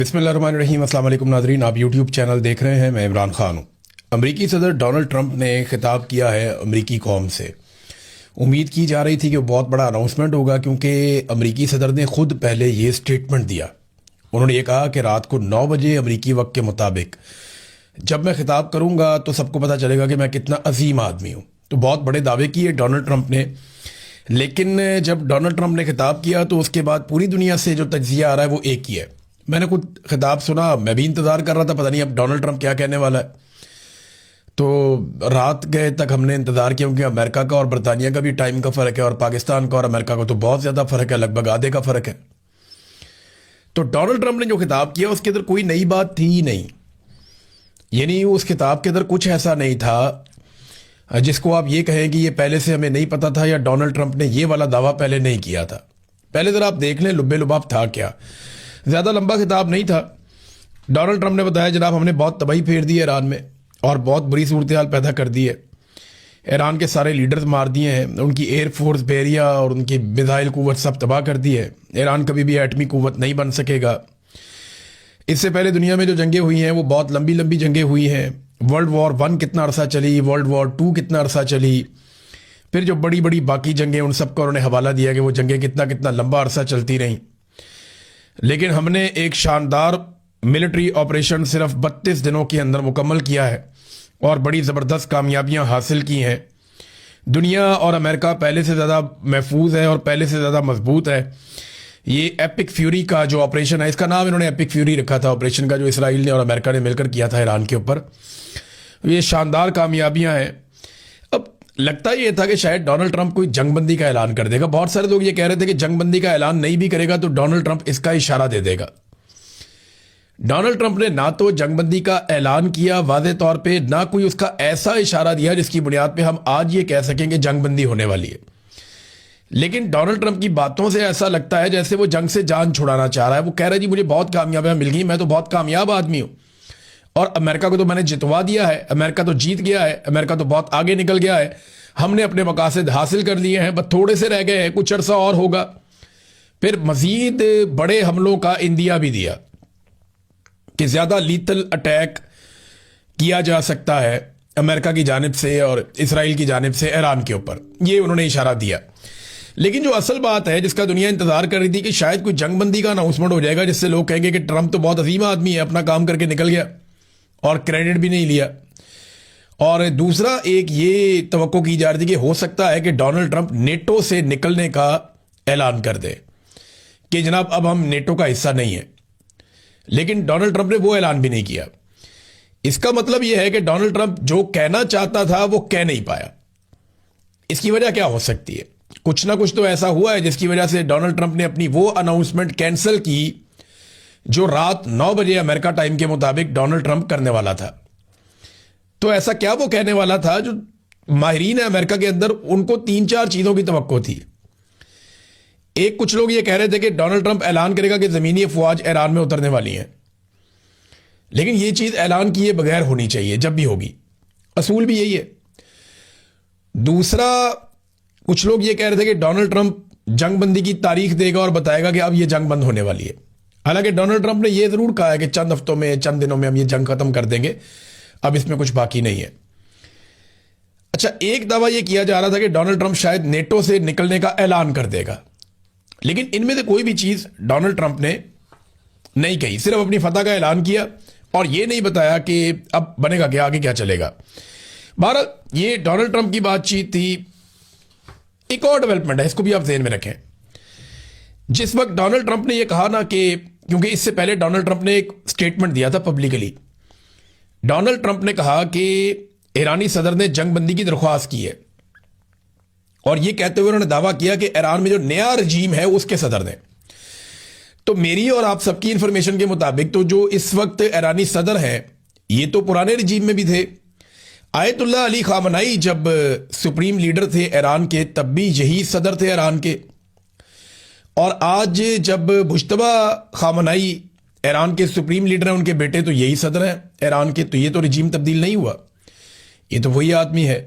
बिस्मिल्लाहिर्रहमानिर्रहीम। अस्सलाम वालेकुम नाज़रीन, आप यूट्यूब चैनल देख रहे हैं। मैं इमरान खान हूँ। अमरीकी सदर डोनाल्ड ट्रंप ने खिताब किया है अमरीकी कौम से। उम्मीद की जा रही थी कि बहुत बड़ा अनाउंसमेंट होगा, क्योंकि अमरीकी सदर ने खुद पहले ये स्टेटमेंट दिया। उन्होंने ये कहा कि रात को 9 बजे अमरीकी वक्त के मुताबिक जब मैं खिताब करूँगा तो सबको पता चलेगा कि मैं कितना अजीम आदमी हूँ। तो बहुत बड़े दावे किए डोनाल्ड ट्रंप ने, लेकिन जब डोनाल्ड ट्रंप ने खिताब किया तो उसके बाद पूरी दुनिया से जो तज्जिया आ रहा है वो एक ही है। मैंने खुद खिताब सुना, मैं भी इंतज़ार कर रहा था, पता नहीं अब डोनाल्ड ट्रंप क्या कहने वाला है। तो रात गए तक हमने इंतज़ार किया, क्योंकि अमेरिका का और बरतानिया का भी टाइम का फ़र्क है, और पाकिस्तान का और अमेरिका का तो बहुत ज़्यादा फ़र्क है, लगभग आधे का फ़र्क है। तो डोनाल्ड ट्रंप ने जो खिताब किया उसके अंदर कोई नई बात थी ही नहीं। यानी उस खिताब के अंदर कुछ ऐसा नहीं था जिसको आप ये कहें कि ये पहले से हमें नहीं पता था, या डोनाल्ड ट्रंप ने ये वाला दावा पहले नहीं किया था। पहले ज़रा आप देख लें लुब्बे लुबाब था क्या। ज़्यादा लंबा खिताब नहीं था। डोनाल्ड ट्रंप ने बताया, जनाब हमने बहुत तबाही फेर दी है ईरान में और बहुत बुरी सूरत हाल पैदा कर दी है। ईरान के सारे लीडर्स मार दिए हैं, उनकी एयरफोर्स, बैरिया और उनकी मिसाइल कुव्वत सब तबाह कर दी है। ईरान कभी भी एटमी कुव्वत नहीं बन सकेगा। इससे पहले दुनिया में जो जंगें हुई हैं वो बहुत लंबी लंबी जंगें हुई हैं। वर्ल्ड वॉर 1 कितना अरसा चली, वर्ल्ड वॉर 2 कितना अरसा चली, फिर जो बड़ी बड़ी बाकी जंगें, उन सब का उन्होंने हवाला दिया कि वो जंगें कितना कितना लंबा अरसा चलती रहीं। लेकिन हमने एक शानदार मिलिट्री ऑपरेशन सिर्फ 32 दिनों के अंदर मुकम्मल किया है और बड़ी ज़बरदस्त कामयाबियां हासिल की हैं। दुनिया और अमेरिका पहले से ज़्यादा महफूज है और पहले से ज़्यादा मजबूत है। ये एपिक फ्यूरी का जो ऑपरेशन है, इसका नाम इन्होंने एपिक फ्यूरी रखा था ऑपरेशन का, जो इसराइल ने और अमेरिका ने मिलकर किया था ईरान के ऊपर। ये शानदार कामयाबियां हैं। अब लगता ये था कि शायद डोनाल्ड ट्रंप कोई जंगबंदी का ऐलान कर देगा। बहुत सारे लोग ये कह रहे थे कि जंगबंदी का ऐलान नहीं भी करेगा तो डोनाल्ड ट्रंप इसका इशारा दे देगा। डोनाल्ड ट्रंप ने ना तो जंगबंदी का ऐलान किया वाज़े तौर पे, ना कोई उसका ऐसा इशारा दिया जिसकी बुनियाद पे हम आज ये कह सकें कि जंगबंदी होने वाली है। लेकिन डोनाल्ड ट्रंप की बातों से ऐसा लगता है जैसे वो जंग से जान छुड़ाना चाह रहा है। वो कह रहा है जी मुझे बहुत कामयाबियां मिल गई, मैं तो बहुत कामयाब आदमी हूं और अमेरिका को तो मैंने जितवा दिया है, अमेरिका तो जीत गया है, अमेरिका तो बहुत आगे निकल गया है, हमने अपने मकासद हासिल कर लिए हैं, बस थोड़े से रह गए हैं, कुछ अरसा और होगा। फिर मजीद बड़े हमलों का इंदिया भी दिया कि ज्यादा लीथल अटैक किया जा सकता है अमेरिका की जानिब से और इसराइल की जानिब से ईरान के ऊपर। ये उन्होंने इशारा दिया। लेकिन जो असल बात है जिसका दुनिया इंतजार कर रही थी कि शायद कोई जंगबंदी का अनाउंसमेंट हो जाएगा जिससे लोग कहेंगे कि ट्रंप तो बहुत अजीम आदमी है, अपना काम करके निकल गया और क्रेडिट भी नहीं लिया। और दूसरा एक ये तवक्को की जा रही थी कि हो सकता है कि डोनाल्ड ट्रंप नेटो से निकलने का ऐलान कर दे कि जनाब अब हम नेटो का हिस्सा नहीं है। लेकिन डोनाल्ड ट्रंप ने वो ऐलान भी नहीं किया। इसका मतलब यह है कि डोनाल्ड ट्रंप जो कहना चाहता था वो कह नहीं पाया। इसकी वजह क्या हो सकती है? कुछ ना कुछ तो ऐसा हुआ है जिसकी वजह से डोनाल्ड ट्रंप ने अपनी वो अनाउंसमेंट कैंसिल की जो रात 9 बजे अमेरिका टाइम के मुताबिक डोनाल्ड ट्रंप करने वाला था। तो ऐसा क्या वो कहने वाला था जो माहिरीन है अमेरिका के अंदर, उनको 3-4 चीजों की तवक्को थी। एक, कुछ लोग ये कह रहे थे कि डोनाल्ड ट्रंप ऐलान करेगा कि जमीनी अफवाज ईरान में उतरने वाली हैं, लेकिन ये चीज ऐलान किए बगैर होनी चाहिए जब भी होगी, असूल भी यही है। दूसरा, कुछ लोग ये कह रहे थे कि डोनाल्ड ट्रंप जंगबंदी की तारीख देगा और बताएगा कि अब ये जंग बंद होने वाली है। हालांकि डोनाल्ड ट्रंप ने यह जरूर कहा है कि चंद हफ्तों में, चंद दिनों में हम ये जंग खत्म कर देंगे, अब इसमें कुछ बाकी नहीं है। अच्छा, एक दावा यह किया जा रहा था कि डोनाल्ड ट्रंप शायद नेटो से निकलने का ऐलान कर देगा, लेकिन इनमें से कोई भी चीज डोनाल्ड ट्रंप ने नहीं कही। सिर्फ अपनी फतह का ऐलान किया और यह नहीं बताया कि अब बनेगा क्या, आगे क्या चलेगा। बहरहाल ये डोनाल्ड ट्रंप की बातचीत थी। एक और डेवलपमेंट है, इसको भी आप ज़हन में रखें। जिस वक्त डोनाल्ड ट्रंप ने यह कहा ना कि, क्योंकि इससे पहले डोनाल्ड ट्रंप ने एक स्टेटमेंट दिया था पब्लिकली, डोनाल्ड ट्रंप ने कहा कि ईरानी सदर ने जंगबंदी की दरख्वास्त की है, और यह कहते हुए उन्होंने दावा किया कि ईरान में जो नया रजीम है उसके सदर ने। तो मेरी और आप सबकी इंफॉर्मेशन के मुताबिक तो जो इस वक्त ईरानी सदर हैं ये तो पुराने रजीम में भी थे। आयतुल्लाह अली खामनाई जब सुप्रीम लीडर थे ईरान के, तब भी यही सदर थे ईरान के। और आज जब मुश्तबा खामनाई ईरान के सुप्रीम लीडर हैं, उनके बेटे तो यही सदर हैं ईरान के। तो ये तो रजीम तब्दील नहीं हुआ, ये तो वही आदमी है।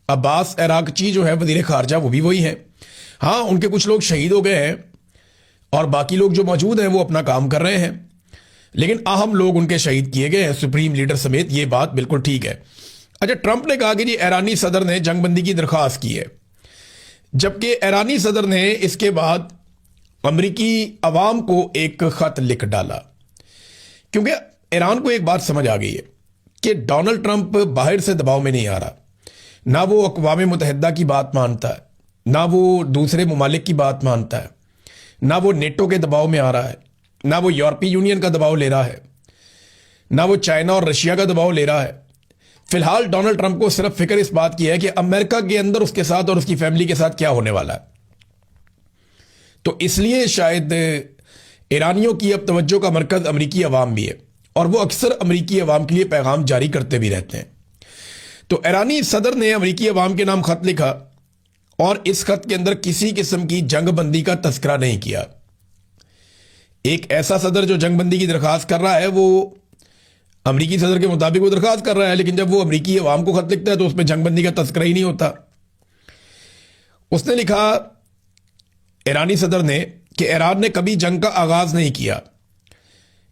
अब्बास अरागची जो है वजीर खारजा, वो भी वही है। हाँ, उनके कुछ लोग शहीद हो गए हैं और बाकी लोग जो मौजूद हैं वो अपना काम कर रहे हैं। लेकिन अहम लोग उनके शहीद किए गए हैं, सुप्रीम लीडर समेत। ये बात बिल्कुल ठीक है। अच्छा, ट्रंप ने कहा कि जी ईरानी सदर ने जंगबंदी की दरख्वास्त की है, जबकि ईरानी सदर ने इसके बाद अमरीकी अवाम को एक खत लिख डाला, क्योंकि ईरान को एक बात समझ आ गई है कि डोनाल्ड ट्रंप बाहर से दबाव में नहीं आ रहा। ना वो अक़वाम मुत्तहिदा की बात मानता है, ना वो दूसरे ममालिक की बात मानता है, ना वो नेटो के दबाव में आ रहा है, ना वो यूरोपीय यूनियन का दबाव ले रहा है, ना वो चाइना और रशिया का दबाव ले रहा है। फिलहाल डोनाल्ड ट्रंप को सिर्फ फिक्र इस बात की है कि अमेरिका के अंदर उसके साथ और उसकी फैमिली के साथ क्या होने वाला है। तो इसलिए शायद ईरानियों की अब तवज्जो का मरकज अमरीकी अवाम भी है, और वो अक्सर अमरीकी अवाम के लिए पैगाम जारी करते भी रहते हैं। तो ईरानी सदर ने अमरीकी अवाम के नाम खत लिखा, और इस खत के अंदर किसी किस्म की जंगबंदी का तस्करा नहीं किया। एक ऐसा सदर जो जंगबंदी की दरखास्त कर रहा है, वो अमरीकी सदर के मुताबिक वो दरखास्त कर रहा है, लेकिन जब वो अमरीकी अवाम को खत लिखता है तो उसमें जंगबंदी का तस्करा ही नहीं होता। उसने लिखा, ईरानी सदर ने, कि ईरान ने कभी जंग का आगाज नहीं किया,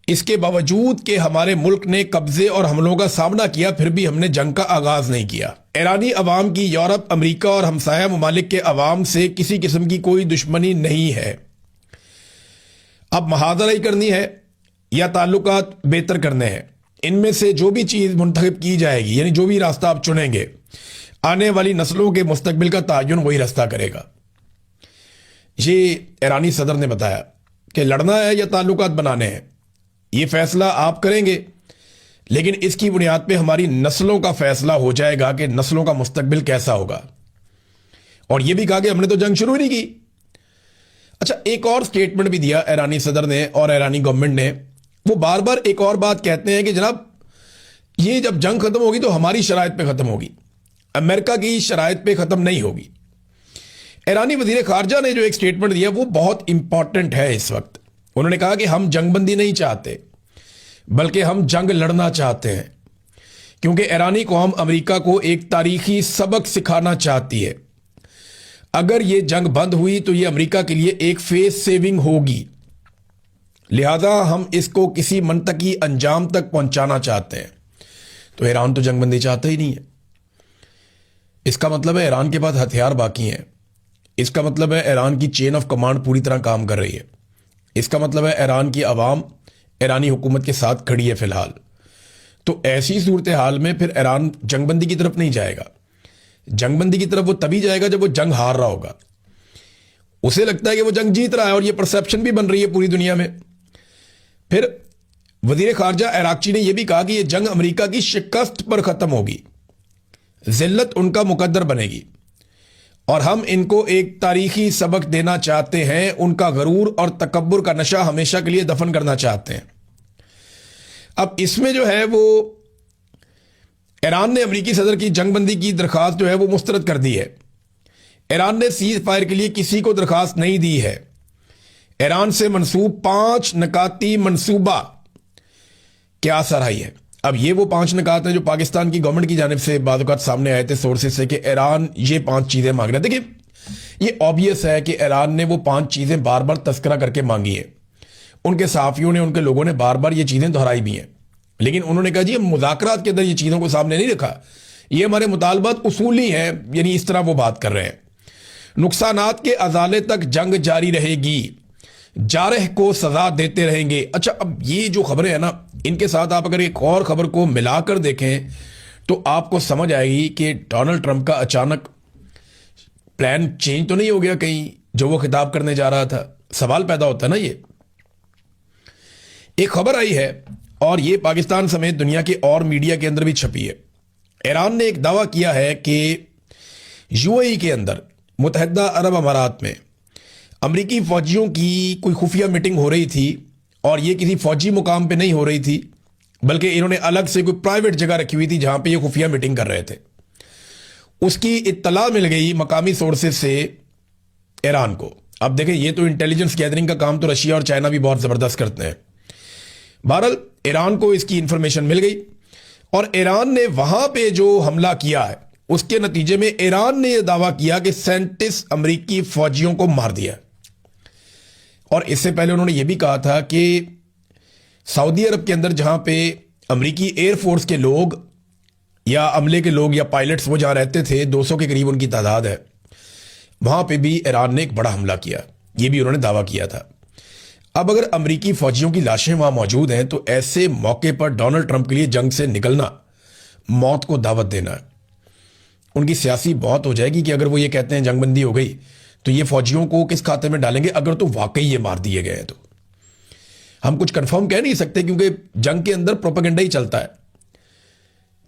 इसके बावजूद कि हमारे मुल्क ने कब्जे और हमलों का सामना किया, फिर भी हमने जंग का आगाज नहीं किया। ईरानी अवाम की यूरोप, अमेरिका और हमसाया ममालिक के अवाम से किसी किस्म की कोई दुश्मनी नहीं है। अब महाजराई करनी है या ताल्लुकात बेहतर करने हैं, इनमें से जो भी चीज़ मुंतखब की जाएगी, यानी जो भी रास्ता आप चुनेंगे, आने वाली नस्लों के मुस्तकबिल का तयन वही रास्ता करेगा। ये ईरानी सदर ने बताया कि लड़ना है या ताल्लुकात बनाने हैं, ये फैसला आप करेंगे, लेकिन इसकी बुनियाद पे हमारी नस्लों का फैसला हो जाएगा कि नस्लों का मुस्तकबिल कैसा होगा। और यह भी कहा कि हमने तो जंग शुरू ही नहीं की। अच्छा, एक और स्टेटमेंट भी दिया ईरानी सदर ने और ईरानी गवर्नमेंट ने। वो बार बार एक और बात कहते हैं कि जनाब, ये जब जंग खत्म होगी तो हमारी शराइत पे खत्म होगी, अमेरिका की शराइत पे खत्म नहीं होगी। ईरानी वजीर खारजा ने जो एक स्टेटमेंट दिया वो बहुत इंपॉर्टेंट है इस वक्त। उन्होंने कहा कि हम जंगबंदी नहीं चाहते, बल्कि हम जंग लड़ना चाहते हैं, क्योंकि ईरानी कौम अमेरिका को एक तारीखी सबक सिखाना चाहती है। अगर ये जंग बंद हुई तो ये अमेरिका के लिए एक फेस सेविंग होगी, लिहाजा हम इसको किसी मनतकी अंजाम तक पहुंचाना चाहते हैं। तो ईरान तो जंगबंदी चाहता ही नहीं है। इसका मतलब है ईरान के पास हथियार बाकी हैं। इसका मतलब है ईरान की चेन ऑफ कमांड पूरी तरह काम कर रही है। इसका मतलब है ईरान की आवाम ईरानी हुकूमत के साथ खड़ी है फिलहाल। तो ऐसी सूरत हाल में फिर ईरान जंगबंदी की तरफ नहीं जाएगा। जंगबंदी की तरफ वो तभी जाएगा जब वो जंग हार रहा होगा। उसे लगता है कि वो जंग जीत रहा है, और ये परसेप्शन भी बन रही है पूरी दुनिया में। फिर वजीर खारजा इराकची ने यह भी कहा कि यह जंग अमेरिका की शिकस्त पर खत्म होगी, जिल्लत उनका मुकद्दर बनेगी, और हम इनको एक तारीखी सबक देना चाहते हैं। उनका गरूर और तकब्बुर का नशा हमेशा के लिए दफन करना चाहते हैं। अब इसमें जो है वो ईरान ने अमेरिकी सदर की जंगबंदी की दरखास्त जो है वो मुस्तरद कर दी है। ईरान ने सीज फायर के लिए किसी को दरखास्त नहीं दी है। ईरान से मंसूब 5 नकाती मंसूबा क्या सराही है। अब ये वो 5 नकात हैं जो पाकिस्तान की गवर्नमेंट की जानिब से बाज़-औक़ात सामने आए थे सोर्सेज से कि ईरान ये 5 चीज़ें मांग रहा है। देखिए, ये ऑब्वियस है कि ईरान ने वो 5 चीज़ें बार बार तस्करा करके मांगी है। उनके सहाफ़ियों ने, उनके लोगों ने बार बार ये चीज़ें दोहराई भी हैं, लेकिन उन्होंने कहा जी मुज़ाकरात के अंदर ये चीज़ों को सामने नहीं रखा, ये हमारे मुतालबात उसूली हैं, यानी इस तरह वो बात कर रहे हैं। नुकसानात के अजाले तक जंग जारी रहेगी, जारह को सजा देते रहेंगे। अच्छा, अब ये जो खबरें हैं ना, इनके साथ आप अगर एक और खबर को मिलाकर देखें तो आपको समझ आएगी कि डोनाल्ड ट्रंप का अचानक प्लान चेंज तो नहीं हो गया कहीं, जो वो खिताब करने जा रहा था। सवाल पैदा होता है ना। ये एक खबर आई है और ये पाकिस्तान समेत दुनिया के और मीडिया के अंदर भी छपी है। ईरान ने एक दावा किया है कि यूएई के अंदर, मुत्तहिदा अरब अमारात में, अमरीकी फौजियों की कोई खुफिया मीटिंग हो रही थी, और ये किसी फौजी मुकाम पे नहीं हो रही थी, बल्कि इन्होंने अलग से कोई प्राइवेट जगह रखी हुई थी जहां पे ये खुफिया मीटिंग कर रहे थे। उसकी इत्तला मिल गई मकामी सोर्सेज से ईरान को। अब देखें, ये तो इंटेलिजेंस गैदरिंग का काम तो रशिया और चाइना भी बहुत ज़बरदस्त करते हैं। बहरहाल ईरान को इसकी इंफॉर्मेशन मिल गई, और ईरान ने वहां पे जो हमला किया है उसके नतीजे में ईरान ने यह दावा किया कि 37 अमरीकी फौजियों को मार दिया। और इससे पहले उन्होंने यह भी कहा था कि सऊदी अरब के अंदर जहां पे अमेरिकी एयरफोर्स के लोग या अमले के लोग या पायलट्स वो जहां रहते थे, 200 के करीब उनकी तादाद है, वहां पे भी ईरान ने एक बड़ा हमला किया, ये भी उन्होंने दावा किया था। अब अगर अमेरिकी फौजियों की लाशें वहां मौजूद हैं तो ऐसे मौके पर डोनाल्ड ट्रंप के लिए जंग से निकलना मौत को दावत देना है। उनकी सियासी मौत हो जाएगी कि अगर वो ये कहते हैं जंगबंदी हो गई तो ये फौजियों को किस खाते में डालेंगे अगर तो वाकई ये मार दिए गए हैं। तो हम कुछ कंफर्म कह नहीं सकते क्योंकि जंग के अंदर प्रोपेगेंडा ही चलता है,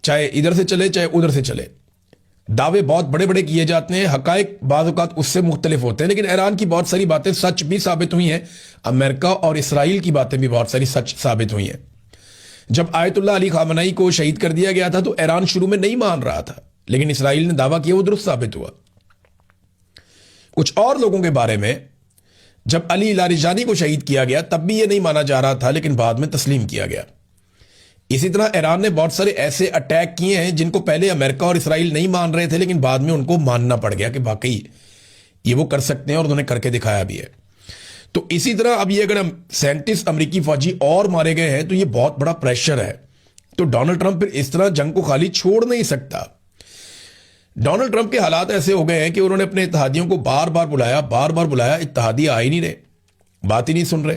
चाहे इधर से चले चाहे उधर से चले। दावे बहुत बड़े बड़े किए जाते हैं, हकायक बाज़ औक़ात उससे मुख्तलिफ होते हैं, लेकिन ईरान की बहुत सारी बातें सच भी साबित हुई हैं। अमेरिका और इसराइल की बातें भी बहुत सारी सच साबित हुई हैं। जब आयतुल्लाह अली खामनेई को शहीद कर दिया गया था तो ईरान शुरू में नहीं मान रहा था, लेकिन इसराइल ने दावा किया, वो दुरुस्त साबित हुआ। कुछ और लोगों के बारे में जब अली लारिजानी को शहीद किया गया तब भी ये नहीं माना जा रहा था, लेकिन बाद में तस्लीम किया गया। इसी तरह ईरान ने बहुत सारे ऐसे अटैक किए हैं जिनको पहले अमेरिका और इसराइल नहीं मान रहे थे, लेकिन बाद में उनको मानना पड़ गया कि वाकई ये वो कर सकते हैं और उन्होंने करके दिखाया भी है। तो इसी तरह अब ये अगर 37 अमेरिकी फौजी और मारे गए हैं तो ये बहुत बड़ा प्रेशर है। तो डोनाल्ड ट्रंप फिर इस तरह जंग को खाली छोड़ नहीं सकता। डोनाल्ड ट्रंप के हालात ऐसे हो गए हैं कि उन्होंने अपने इत्तेहादियों को बार बार बुलाया, इत्तेहादी आ ही नहीं रहे, बात ही नहीं सुन रहे।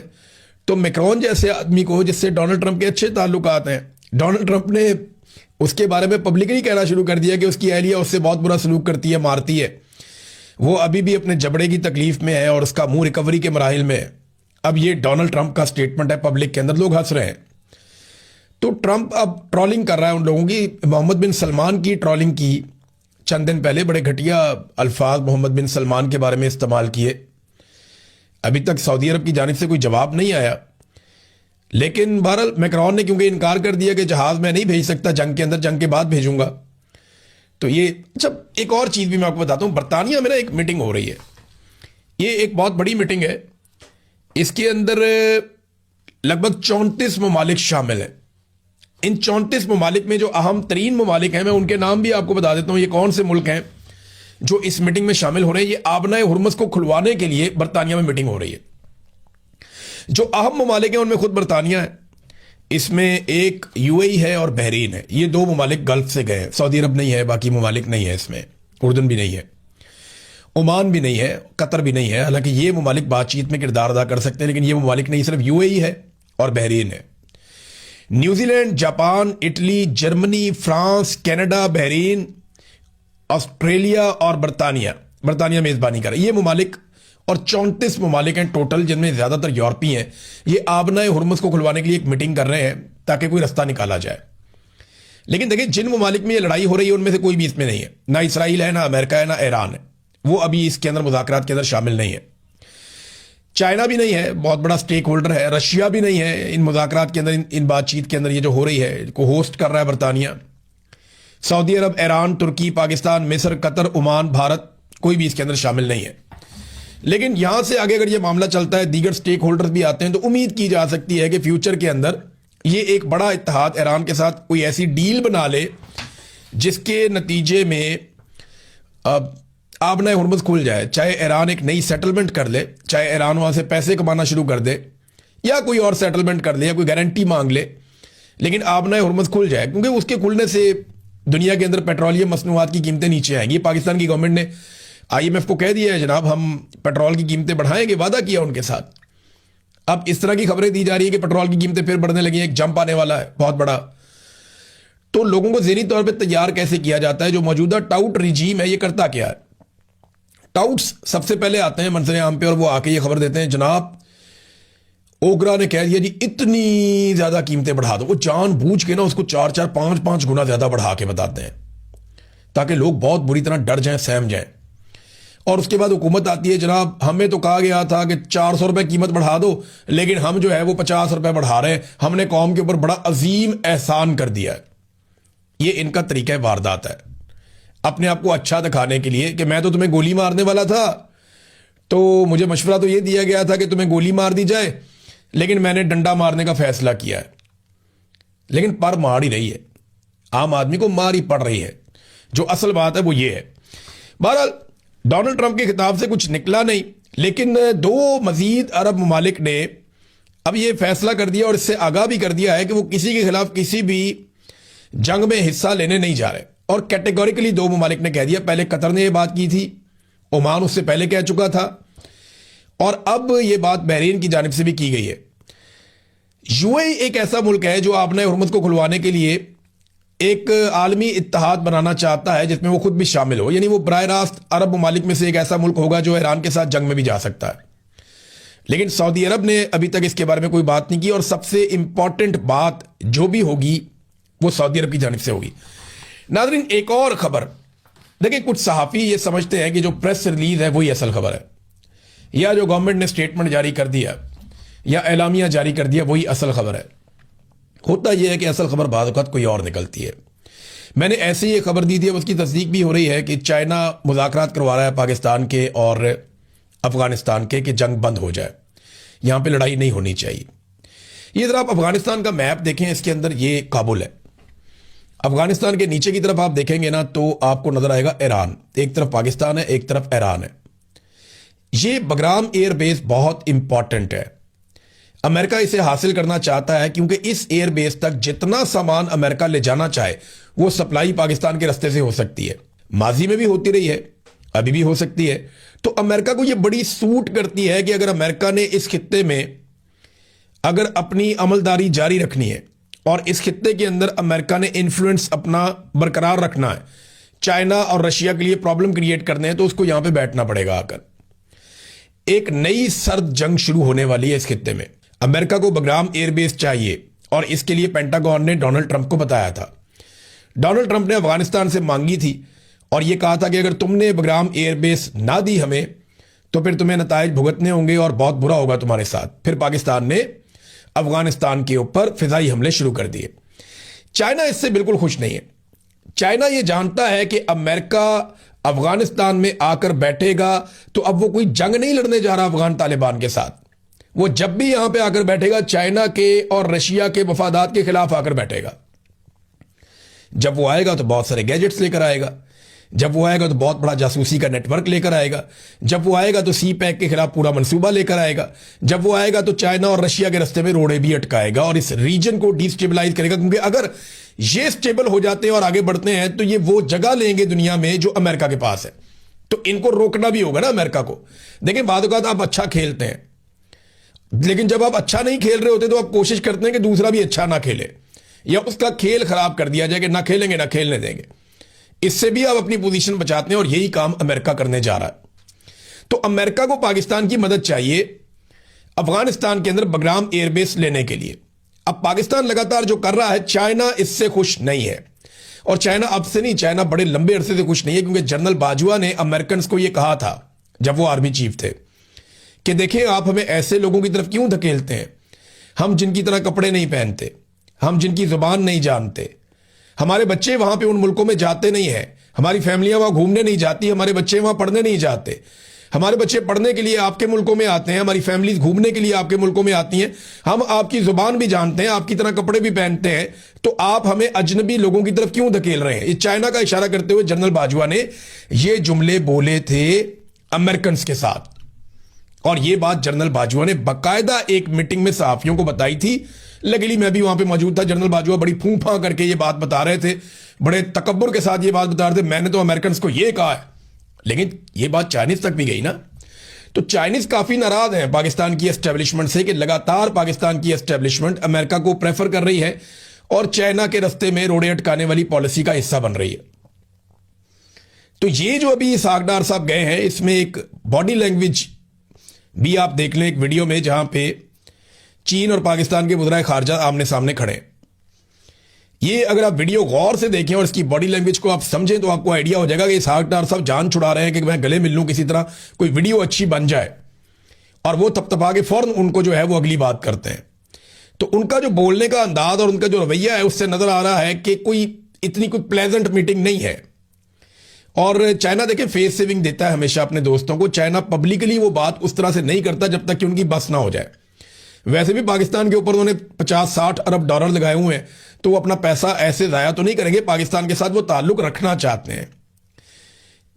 तो मैक्रोन जैसे आदमी को, जिससे डोनाल्ड ट्रंप के अच्छे ताल्लुकात हैं, डोनाल्ड ट्रंप ने उसके बारे में पब्लिकली कहना शुरू कर दिया कि उसकी अहलिया उससे बहुत बुरा सलूक करती है, मारती है, वो अभी भी अपने जबड़े की तकलीफ में है और उसका मुंह रिकवरी के मराहिल में है। अब ये डोनाल्ड ट्रंप का स्टेटमेंट है पब्लिक के अंदर, लोग हंस रहे हैं। तो ट्रंप अब ट्रोलिंग कर रहा है उन लोगों की। मोहम्मद बिन सलमान की ट्रोलिंग की चंद दिन पहले, बड़े घटिया अल्फाज मोहम्मद बिन सलमान के बारे में इस्तेमाल किए। अभी तक सऊदी अरब की जानिब से कोई जवाब नहीं आया, लेकिन बहरहाल मैक्रोन ने क्योंकि इनकार कर दिया कि जहाज मैं नहीं भेज सकता जंग के अंदर, जंग के बाद भेजूंगा। तो ये जब एक और चीज भी मैं आपको बताता हूं, बरतानिया में ना एक मीटिंग हो रही है, ये एक बहुत बड़ी मीटिंग है। इसके अंदर लगभग 34 ममालिक शामिल हैं। इन 34 ममालिक में जो अहम तरीन ममालिक हैं, मैं उनके नाम भी आपको बता देता हूं, ये कौन से मुल्क हैं जो इस मीटिंग में शामिल हो रहे हैं। ये आबनाए हुर्मुज़ को खुलवाने के लिए बरतानिया में मीटिंग हो रही है। जो अहम ममालिक हैं उनमें खुद बरतानिया है, इसमें एक यूएई है और बहरीन है। ये दो ममालिक गल्फ से गए हैं, सऊदी अरब नहीं है, बाकी ममालिक नहीं है, इसमें उर्दन भी नहीं है, ओमान भी नहीं है, कतर भी नहीं है। हालांकि ये ममालिक बातचीत में किरदार अदा कर सकते हैं, लेकिन ये ममालिक नहीं, सिर्फ यूएई है और बहरीन है। New Zealand, Japan, Italy, Germany, France, Canada, Bahrain, Australia और बरतानिया मेजबानी कर रहा है। ये ममालिक और 34 ममालिक हैं टोटल, जिनमें ज्यादातर यूरोपीय हैं। ये आबनाए हुर्मुज़ को खुलवाने के लिए एक मीटिंग कर रहे हैं ताकि कोई रास्ता निकाला जाए। लेकिन देखिए, जिन ममालिक में ये लड़ाई हो रही है उनमें से कोई भी इसमें नहीं है, ना इसराइल है, ना अमेरिका है, ना ईरान है, वो अभी इसके अंदर मुज़ाकरात के अंदर शामिल नहीं है। चाइना भी नहीं है, बहुत बड़ा स्टेक होल्डर है। रशिया भी नहीं है इन मुज़ाकरात के अंदर, इन बातचीत के अंदर। ये जो हो रही है को होस्ट कर रहा है बरतानिया। सऊदी अरब, ईरान, तुर्की, पाकिस्तान, मिस्र, कतर, ओमान, भारत, कोई भी इसके अंदर शामिल नहीं है। लेकिन यहां से आगे अगर ये मामला चलता है, दीगर स्टेक होल्डर्स भी आते हैं, तो उम्मीद की जा सकती है कि फ्यूचर के अंदर ये एक बड़ा इत्तेहाद ईरान के साथ कोई ऐसी डील बना ले जिसके नतीजे में आबनाए हुर्मुज़ खुल जाए। चाहे ईरान एक नई सेटलमेंट कर ले, चाहे ईरान वहां से पैसे कमाना शुरू कर दे, या कोई और सेटलमेंट कर ले, या कोई गारंटी मांग ले, लेकिन आबनाए हुर्मुज़ खुल जाए। क्योंकि उसके खुलने से दुनिया के अंदर पेट्रोलियम मसनूआत की कीमतें नीचे आएंगी। पाकिस्तान की गवर्नमेंट ने IMF को कह दिया है, जनाब हम पेट्रोल की कीमतें बढ़ाएंगे, वादा किया उनके साथ। अब इस तरह की खबरें दी जा रही है कि पेट्रोल की कीमतें फिर बढ़ने लगी हैं, एक जंप आने वाला है बहुत बड़ा। तो लोगों को ज़हनी तौर पे तैयार कैसे किया जाता है? जो मौजूदा टाउट रिजीम है ये करता क्या है? टाउट्स सबसे पहले आते हैं मंजर आम पे और वो आके ये खबर देते हैं, जनाब ओगरा ने कह दिया जी इतनी ज्यादा कीमतें बढ़ा दो। वो जानबूझ के ना उसको 4-4, 5-5 गुना ज्यादा बढ़ा के बताते हैं ताकि लोग बहुत बुरी तरह डर जाएं, सहम जाएं। और उसके बाद हुकूमत आती है, जनाब हमें तो कहा गया था कि 400 रुपए कीमत बढ़ा दो, लेकिन हम जो है वो 50 रुपए बढ़ा रहे हैं, हमने कौम के ऊपर बड़ा अजीम एहसान कर दिया है। ये इनका तरीका वारदात है, अपने आप को अच्छा दिखाने के लिए कि मैं तो तुम्हें गोली मारने वाला था, तो मुझे मशवरा तो ये दिया गया था कि तुम्हें गोली मार दी जाए, लेकिन मैंने डंडा मारने का फैसला किया है। लेकिन पर मार ही रही है, आम आदमी को मार ही पड़ रही है। जो असल बात है वो ये है। बहरहाल डोनाल्ड ट्रंप के खिताब से कुछ निकला नहीं, लेकिन दो मजीद अरब ममालिक ने अब ये फैसला कर दिया और इससे आगाह भी कर दिया है कि वो किसी के खिलाफ किसी भी जंग में हिस्सा लेने नहीं जा रहे। और कैटेगोरिकली दो ममालिक ने कह दिया, पहले कतर ने यह बात की थी, ओमान उससे पहले कह चुका था, और अब यह बात बहरीन की जानिब से भी की गई है। यूएई एक ऐसा मुल्क है जो आपने हुर्मुज़ को खुलवाने के लिए एक आलमी इत्तेहाद बनाना चाहता है जिसमें वो खुद भी शामिल हो, यानी वो बराह रास्त अरब ममालिक में से एक ऐसा मुल्क होगा जो ईरान के साथ जंग में भी जा सकता है। लेकिन सऊदी अरब ने अभी तक इसके बारे में कोई बात नहीं की, और सबसे इंपॉर्टेंट बात जो भी होगी वो सऊदी अरब की जानिब से होगी। नाज़रीन, एक और खबर देखिए, कुछ सहाफ़ी ये समझते हैं कि जो प्रेस रिलीज है वही असल खबर है, या जो गवर्नमेंट ने स्टेटमेंट जारी कर दिया या एलामिया जारी कर दिया वही असल खबर है। होता यह है कि असल खबर बाद वक़्त कोई और निकलती है। मैंने ऐसे ही खबर दी थी, उसकी तस्दीक भी हो रही है कि चाइना मुज़ाकरात करवा रहा है पाकिस्तान के और अफगानिस्तान के कि जंग बंद हो जाए, यहां पे लड़ाई नहीं होनी चाहिए। ये जरा आप अफगानिस्तान का मैप देखें, इसके अंदर ये काबुल है। अफगानिस्तान के नीचे की तरफ आप देखेंगे ना तो आपको नजर आएगा ईरान, एक तरफ पाकिस्तान है, एक तरफ ईरान है। ये बगराम एयरबेस बहुत इंपॉर्टेंट है, अमेरिका इसे हासिल करना चाहता है क्योंकि इस एयरबेस तक जितना सामान अमेरिका ले जाना चाहे वो सप्लाई पाकिस्तान के रास्ते से हो सकती है। माजी में भी होती रही है, अभी भी हो सकती है। तो अमेरिका को यह बड़ी सूट करती है कि अगर अमेरिका ने इस खित्ते में अगर अपनी अमलदारी जारी रखनी है और इस खित्ते के अंदर अमेरिका ने इन्फ्लुएंस अपना बरकरार रखना है, चाइना और रशिया के लिए प्रॉब्लम क्रिएट करने हैं, तो उसको यहां पे बैठना पड़ेगा। आकर एक नई सर्द जंग शुरू होने वाली है इस खित्ते में। अमेरिका को बगराम एयरबेस चाहिए और इसके लिए पेंटागन ने डोनाल्ड ट्रंप को बताया था। डोनाल्ड ट्रंप ने अफगानिस्तान से मांगी थी और यह कहा था कि अगर तुमने बगराम एयरबेस ना दी हमें तो फिर तुम्हें नताइज भुगतने होंगे और बहुत बुरा होगा तुम्हारे साथ। फिर पाकिस्तान ने अफगानिस्तान के ऊपर फिजाई हमले शुरू कर दिए। चाइना इससे बिल्कुल खुश नहीं है। चाइना यह जानता है कि अमेरिका अफगानिस्तान में आकर बैठेगा तो अब वो कोई जंग नहीं लड़ने जा रहा अफगान तालिबान के साथ। वो जब भी यहां पे आकर बैठेगा चाइना के और रशिया के मफादात के खिलाफ आकर बैठेगा। जब वो आएगा तो बहुत सारे गैजेट्स लेकर आएगा, जब वो आएगा तो बहुत बड़ा जासूसी का नेटवर्क लेकर आएगा, जब वो आएगा तो सी पैक के खिलाफ पूरा मंसूबा लेकर आएगा, जब वो आएगा तो चाइना और रशिया के रास्ते में रोड़े भी अटकाएगा और इस रीजन को डिस्टेबलाइज करेगा। क्योंकि अगर ये स्टेबल हो जाते हैं और आगे बढ़ते हैं तो ये वो जगह लेंगे दुनिया में जो अमेरिका के पास है। तो इनको रोकना भी होगा ना अमेरिका को। देखिए, बाद औक़ात आप अच्छा खेलते हैं, लेकिन जब आप अच्छा नहीं खेल रहे होते तो आप कोशिश करते हैं कि दूसरा भी अच्छा ना खेले या उसका खेल खराब कर दिया जाए कि ना खेलेंगे ना खेलने देंगे। इससे भी आप अपनी पोजीशन बचाते हैं और यही काम अमेरिका करने जा रहा है। तो अमेरिका को पाकिस्तान की मदद चाहिए अफगानिस्तान के अंदर बगराम एयरबेस लेने के लिए। अब पाकिस्तान लगातार जो कर रहा है, चाइना इससे खुश नहीं है। और चाइना अब से नहीं, चाइना बड़े लंबे अरसे से खुश नहीं है, क्योंकि जनरल बाजवा ने अमेरिकन को यह कहा था जब वो आर्मी चीफ थे कि देखिए आप हमें ऐसे लोगों की तरफ क्यों धकेलते हैं, हम जिनकी तरह कपड़े नहीं पहनते, हम जिनकी जुबान नहीं जानते, हमारे बच्चे वहां पे उन मुल्कों में जाते नहीं है, हमारी फैमिलियां वहां घूमने नहीं जाती, हमारे बच्चे वहां पढ़ने नहीं जाते, हमारे बच्चे पढ़ने के लिए आपके मुल्कों में आते हैं, हमारी फैमिलीज घूमने के लिए आपके मुल्कों में आती हैं, हम आपकी जुबान भी जानते हैं, आपकी तरह कपड़े भी पहनते हैं, तो आप हमें अजनबी लोगों की तरफ क्यों धकेल रहे हैं। इस चाइना का इशारा करते हुए जनरल बाजवा ने ये जुमले बोले थे अमेरिकन के साथ। और ये बात जनरल बाजवा ने बाकायदा एक मीटिंग में सहाफियों को बताई थी। लकीली मैं भी वहां पे मौजूद था। जनरल बाजवा बड़ी फूंफा करके ये बात बता रहे थे, बड़े तकब्बुर के साथ ये बात बता रहे थे, मैंने तो अमेरिकन को ये कहा है। लेकिन ये बात चाइनीज तक भी गई ना, तो चाइनीज काफी नाराज हैं पाकिस्तान की एस्टेब्लिशमेंट से कि लगातार पाकिस्तान की एस्टेब्लिशमेंट अमेरिका को प्रेफर कर रही है और चाइना के रस्ते में रोड़े अटकाने वाली पॉलिसी का हिस्सा बन रही है। तो ये जो अभी सागडार साहब गए हैं, इसमें एक बॉडी लैंग्वेज भी आप देख लें एक वीडियो में, जहां पे चीन और पाकिस्तान के वज़ीर खारजा आमने सामने खड़े। ये अगर आप वीडियो गौर से देखें और इसकी बॉडी लैंग्वेज को आप समझें तो आपको आइडिया हो जाएगा कि सागडार साहब जान छुड़ा रहे हैं कि मैं गले मिल लूं किसी तरह, कोई वीडियो अच्छी बन जाए, और वो तपतपा के फौरन उनको जो है वो अगली बात करते हैं। तो उनका जो बोलने का अंदाज और उनका जो रवैया है उससे नजर आ रहा है कि कोई इतनी कोई प्लेजेंट मीटिंग नहीं है। और चाइना देखें फेस सेविंग देता है हमेशा अपने दोस्तों को। चाइना पब्लिकली वो बात उस तरह से नहीं करता जब तक कि उनकी बस ना हो जाए। वैसे भी पाकिस्तान के ऊपर उन्होंने 50-60 अरब डॉलर लगाए हुए हैं, तो वो अपना पैसा ऐसे जाया तो नहीं करेंगे। पाकिस्तान के साथ वो ताल्लुक रखना चाहते हैं।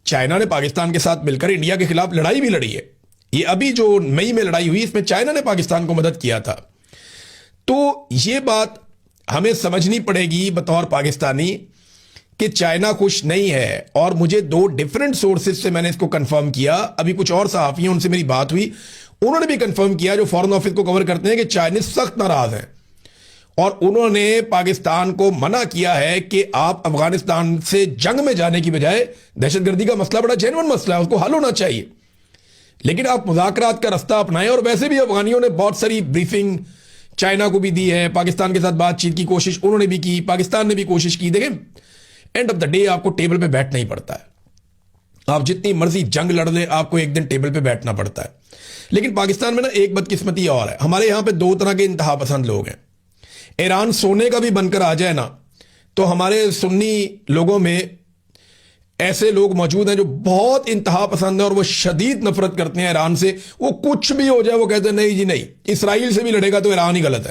चाइना ने पाकिस्तान के साथ मिलकर इंडिया के खिलाफ लड़ाई भी लड़ी है। ये अभी जो मई में लड़ाई हुई इसमें चाइना ने पाकिस्तान को मदद किया था। तो ये बात हमें समझनी पड़ेगी बतौर पाकिस्तानी कि चाइना खुश नहीं है। और मुझे 2 डिफरेंट सोर्सेज से मैंने इसको कंफर्म किया। अभी कुछ और सहाफी हैं, उनसे मेरी बात हुई, उन्होंने भी कंफर्म किया, जो फॉरेन ऑफिस को कवर करते हैं, कि चाइनीज सख्त नाराज हैं और उन्होंने पाकिस्तान को मना किया है कि आप अफगानिस्तान से जंग में जाने की बजाय, दहशतगर्दी का मसला बड़ा जेन्युइन मसला है, उसको हल होना चाहिए, लेकिन आप मुज़ाकरात का रास्ता अपनाएं। और वैसे भी अफगानियों ने बहुत सारी ब्रीफिंग चाइना को भी दी है, पाकिस्तान के साथ बातचीत की कोशिश उन्होंने भी की, पाकिस्तान ने भी कोशिश की। देखें, एंड ऑफ द डे आपको टेबल पे बैठना ही पड़ता है। आप जितनी मर्जी जंग लड़ लें, आपको एक दिन टेबल पे बैठना पड़ता है। लेकिन पाकिस्तान में ना एक बदकिस्मती और है, हमारे यहां पे 2 तरह के इंतहा पसंद लोग हैं। ईरान सोने का भी बनकर आ जाए ना, तो हमारे सुन्नी लोगों में ऐसे लोग मौजूद हैं जो बहुत इंतहा पसंद है और वो शदीद नफरत करते हैं ईरान से। वो कुछ भी हो जाए वो कहते हैं नहीं जी नहीं, इसराइल से भी लड़ेगा तो ईरान ही गलत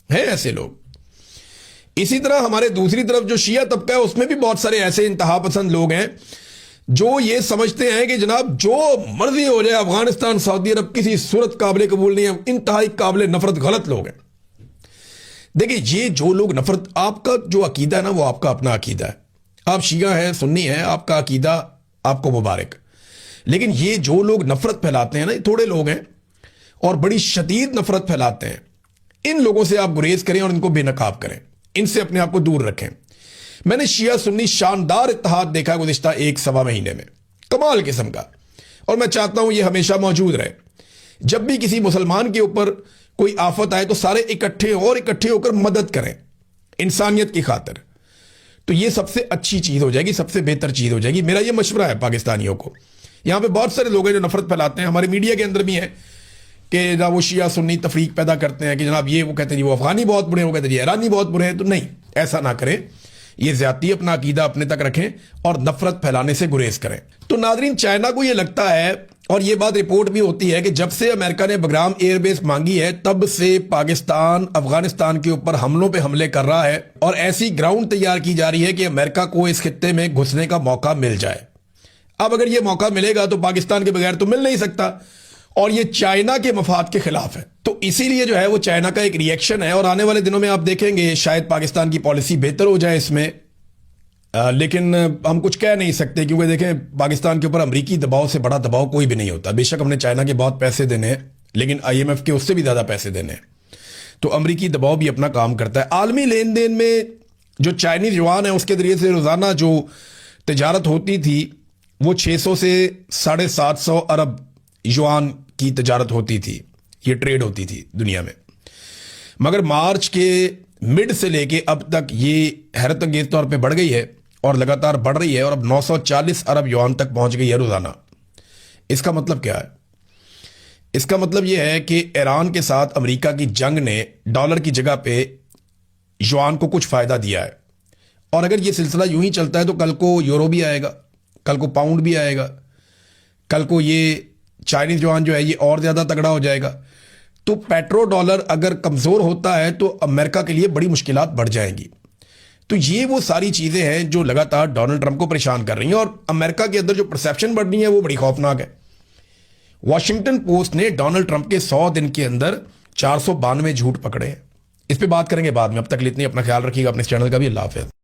है ऐसे लोग। इसी तरह हमारे दूसरी तरफ जो शिया तबका है, उसमें भी बहुत सारे ऐसे इंतहा पसंद लोग हैं जो ये समझते हैं कि जनाब जो मर्जी हो जाए, अफगानिस्तान सऊदी अरब किसी सूरत काबिल कबूल नहीं है, इंतहाई काबिल नफरत गलत लोग हैं। देखिए, ये जो लोग नफरत, आपका जो अकीदा है ना, वो आपका अपना अकीदा है, आप शिया हैं, सुन्नी हैं, आपका अकीदा आपको मुबारक। लेकिन ये जो लोग नफरत फैलाते हैं ना, ये थोड़े लोग हैं और बड़ी शदीद नफरत फैलाते हैं। इन लोगों से आप गुरेज करें और इनको बेनकाब करें, इनसे अपने आप को दूर रखें। मैंने शिया सुन्नी शानदार इत्तेहाद देखा गुज़िश्ता 1-1.25 महीने में, कमाल किस्म का, और मैं चाहता हूं यह हमेशा मौजूद रहे। जब भी किसी मुसलमान के ऊपर कोई आफत आए तो सारे इकट्ठे होकर मदद करें इंसानियत की खातिर। तो ये सबसे अच्छी चीज हो जाएगी, सबसे बेहतर चीज हो जाएगी। मेरा ये मशवरा है पाकिस्तानियों को। यहां पे बहुत सारे लोग हैं जो नफरत फैलाते हैं, हमारे मीडिया के अंदर भी हैं कि जनाब वो शिया सुन्नी तफरीक पैदा करते हैं कि जनाब ये, वो कहते हैं जी वो अफगानी बहुत बुरे हैं, वो कहते हैं जी ईरानी बहुत बुरे हैं। तो नहीं, ऐसा ना करें, ये ज्यादती, अपना अकीदा अपने तक रखें और नफरत फैलाने से गुरेज करें। तो नादरीन, चाइना को ये लगता है, और ये बात रिपोर्ट भी होती है, कि जब से अमेरिका ने बगराम एयरबेस मांगी है तब से पाकिस्तान अफगानिस्तान के ऊपर हमलों पे हमले कर रहा है और ऐसी ग्राउंड तैयार की जा रही है कि अमेरिका को इस खित्ते में घुसने का मौका मिल जाए। अब अगर ये मौका मिलेगा तो पाकिस्तान के बगैर तो मिल नहीं सकता, और ये चाइना के मफाद के खिलाफ है। तो इसीलिए जो है वो चाइना का एक रिएक्शन है, और आने वाले दिनों में आप देखेंगे शायद पाकिस्तान की पॉलिसी बेहतर हो जाए इसमें। लेकिन हम कुछ कह नहीं सकते, क्योंकि देखें, पाकिस्तान के ऊपर अमरीकी दबाव से बड़ा दबाव कोई भी नहीं होता। बेशक हमने चाइना के बहुत पैसे देने हैं, लेकिन IMF के उससे भी ज़्यादा पैसे देने हैं, तो अमरीकी दबाव भी अपना काम करता है। आलमी लेन देन में जो चाइनीज युआन है उसके जरिए से रोज़ाना जो तजारत होती थी वो 600 से 750 अरब युआन की तजारत होती थी, ये ट्रेड होती थी दुनिया में। मगर मार्च के मिड से लेके अब तक ये हैरत अंगेज तौर पे बढ़ गई है और लगातार बढ़ रही है, और अब 940 अरब युआन तक पहुंच गई है रोजाना। इसका मतलब क्या है? इसका मतलब यह है कि ईरान के साथ अमेरिका की जंग ने डॉलर की जगह पे युआन को कुछ फायदा दिया है, और अगर ये सिलसिला यूं ही चलता है तो कल को यूरो भी आएगा, कल को पाउंड भी आएगा, कल को ये चाइनीज युआन जो है ये और ज्यादा तगड़ा हो जाएगा। तो पेट्रो डॉलर अगर कमजोर होता है तो अमेरिका के लिए बड़ी मुश्किलात बढ़ जाएंगी। तो ये वो सारी चीजें हैं जो लगातार डोनाल्ड ट्रंप को परेशान कर रही हैं, और अमेरिका के अंदर जो परसेप्शन बढ़ रही है वो बड़ी खौफनाक है। वॉशिंगटन पोस्ट ने डोनाल्ड ट्रंप के 100 दिन के अंदर 492 झूठ पकड़े हैं। इस पे बात करेंगे बाद में, अब तक इतनी अपना ख्याल रखिएगा, अपने चैनल का भी। अल्लाह हाफ़िज़।